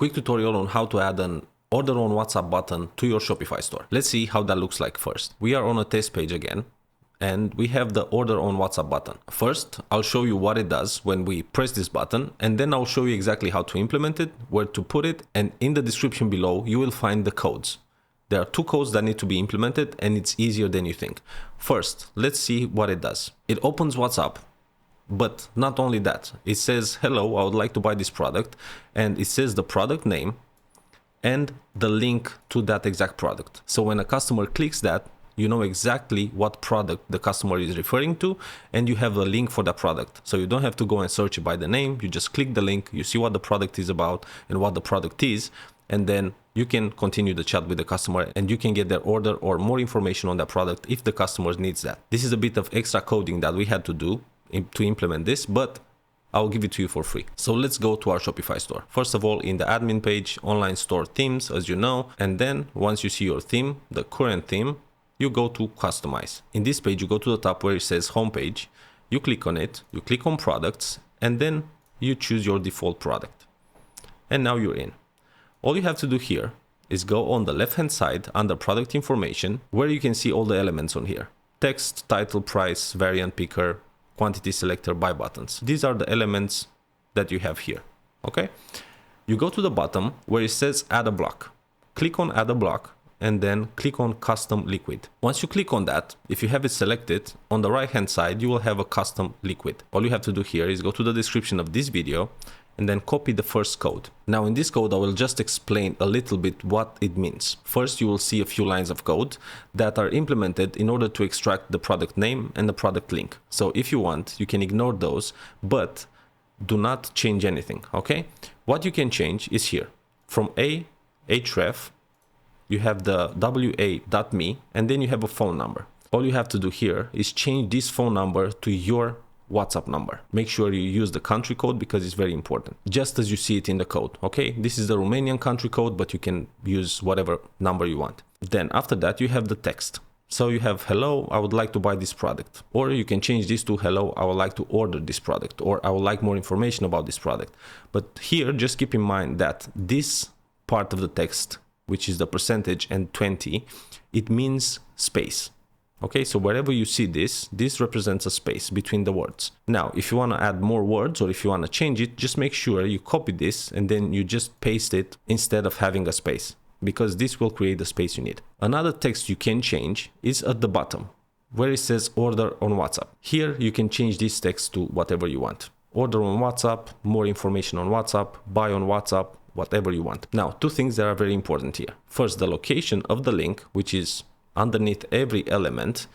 quick tutorial on how to add an order on WhatsApp button to your Shopify store. Let's see how that looks like first. We are on a test page again, and we have the order on WhatsApp button. First, I'll show you what it does when we press this button, and then I'll show you exactly how to implement it, where to put it, and in the description below, you will find the codes. There are 2 codes that need to be implemented, and it's easier than you think. First, let's see what it does. It opens WhatsApp. But not only that, it says, hello, I would like to buy this product, and it says the product name and the link to that exact product. So when a customer clicks that, you know exactly what product the customer is referring to, and you have a link for that product. So you don't have to go and search it by the name, you just click the link, you see what the product is about and what the product is, and then you can continue the chat with the customer and you can get their order or more information on that product if the customer needs that. This is a bit of extra coding that we had to do to implement this, but I'll give it to you for free. So let's go to our Shopify store. First of all, in the admin page, online store themes, as you know, and then once you see your theme, the current theme, you go to customize. In this page, you go to the top where it says homepage, you click on it, you click on products, and then you choose your default product. And now you're in. All you have to do here is go on the left-hand side under product information, where you can see all the elements on here. Text, title, price, variant picker, quantity selector, buy buttons. These are the elements that you have here, okay? You go to the bottom where it says add a block. Click on add a block and then click on custom liquid. Once you click on that, if you have it selected, on the right hand side, you will have a custom liquid. All you have to do here is go to the description of this video and then copy the first code. Now in this code, I will just explain a little bit what it means. First, you will see a few lines of code that are implemented in order to extract the product name and the product link. So if you want, you can ignore those, but do not change anything, okay? What you can change is here. From href, you have the wa.me, and then you have a phone number. All you have to do here is change this phone number to your WhatsApp number. Make sure you use the country code because it's very important, just as you see it in the code, okay? This is the Romanian country code, but you can use whatever number you want. Then after that, you have the text. So you have, hello, I would like to buy this product. Or you can change this to, hello, I would like to order this product, or I would like more information about this product. But here, just keep in mind that this part of the text, which is the percentage and 20, it means space. Okay, so wherever you see this represents a space between the words. Now, if you want to add more words or if you want to change it, just make sure you copy this and then you just paste it instead of having a space, because this will create the space you need. Another text you can change is at the bottom, where it says order on WhatsApp. Here, you can change this text to whatever you want. Order on WhatsApp, more information on WhatsApp, buy on WhatsApp, whatever you want. Now, 2 things that are very important here. First, the location of the link, which is underneath every element,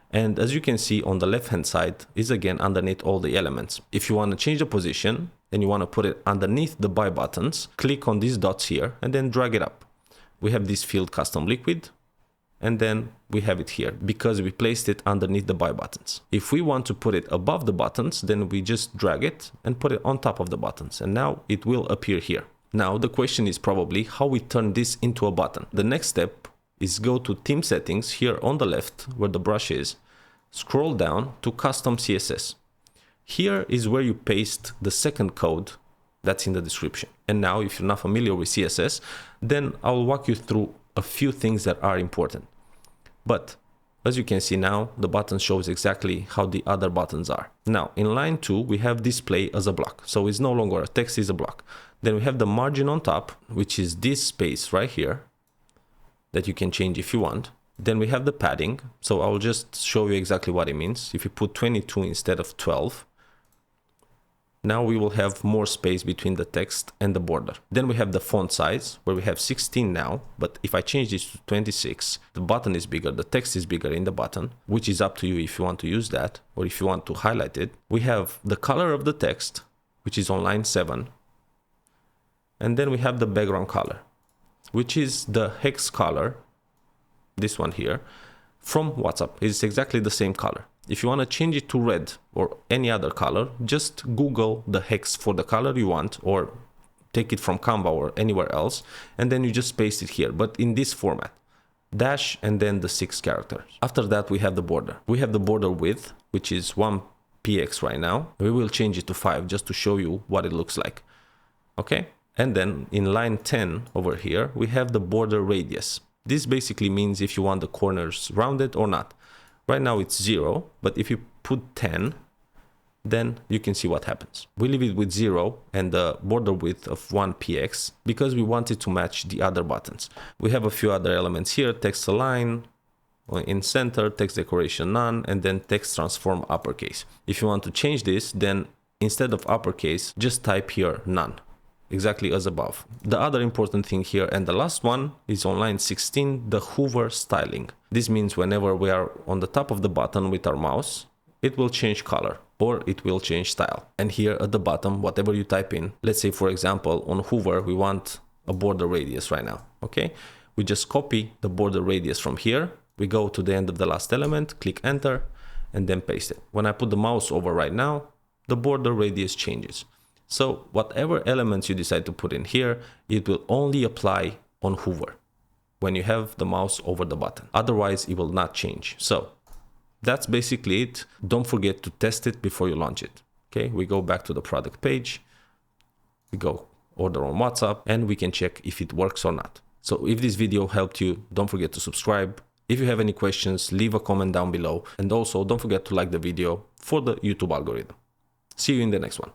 and as you can see on the left hand side is again underneath all the elements. If you want to change the position and you want to put it underneath the buy buttons, click on these dots here and then drag it up. We have this field custom liquid, and then we have it here because we placed it underneath the buy buttons. If we want to put it above the buttons, then we just drag it and put it on top of the buttons, and now it will appear here. Now the question is probably how we turn this into a button. The next step is go to theme settings here on the left where the brush is, scroll down to custom CSS. Here is where you paste the second code that's in the description. And now if you're not familiar with CSS, then I'll walk you through a few things that are important. But as you can see now, the button shows exactly how the other buttons are. Now in line 2, we have display as a block. So it's no longer a text, it's a block. Then we have the margin on top, which is this space right here, that you can change if you want. Then we have the padding. So I'll just show you exactly what it means. If you put 22 instead of 12, now we will have more space between the text and the border. Then we have the font size, where we have 16 now, but if I change this to 26, the button is bigger, the text is bigger in the button, which is up to you if you want to use that, or if you want to highlight it. We have the color of the text, which is on line 7. And then we have the background color, which is the hex color, this one here, from WhatsApp. It's exactly the same color. If you want to change it to red or any other color, just Google the hex for the color you want, or take it from Canva or anywhere else, and then you just paste it here, but in this format. Dash and then the 6 characters. After that, we have the border. We have the border width, which is 1 px right now. We will change it to 5 just to show you what it looks like. Okay? And then in line 10 over here, we have the border radius. This basically means if you want the corners rounded or not. Right now it's 0, but if you put 10, then you can see what happens. We leave it with 0 and the border width of 1px because we want it to match the other buttons. We have a few other elements here: text align, in center, text decoration none, and then text transform uppercase. If you want to change this, then instead of uppercase, just type here none, exactly as above. The other important thing here, and the last one, is on line 16, the hover styling. This means whenever we are on the top of the button with our mouse, it will change color or it will change style. And here at the bottom, whatever you type in, let's say for example on hover we want a border radius right now, okay? We just copy the border radius from here, we go to the end of the last element, click enter, and then paste it. When I put the mouse over right now, the border radius changes. So whatever elements you decide to put in here, it will only apply on hover when you have the mouse over the button. Otherwise it will not change. So that's basically it. Don't forget to test it before you launch it. Okay, we go back to the product page, we go order on WhatsApp, and we can check if it works or not. So if this video helped you, don't forget to subscribe. If you have any questions, leave a comment down below. And also don't forget to like the video for the YouTube algorithm. See you in the next one.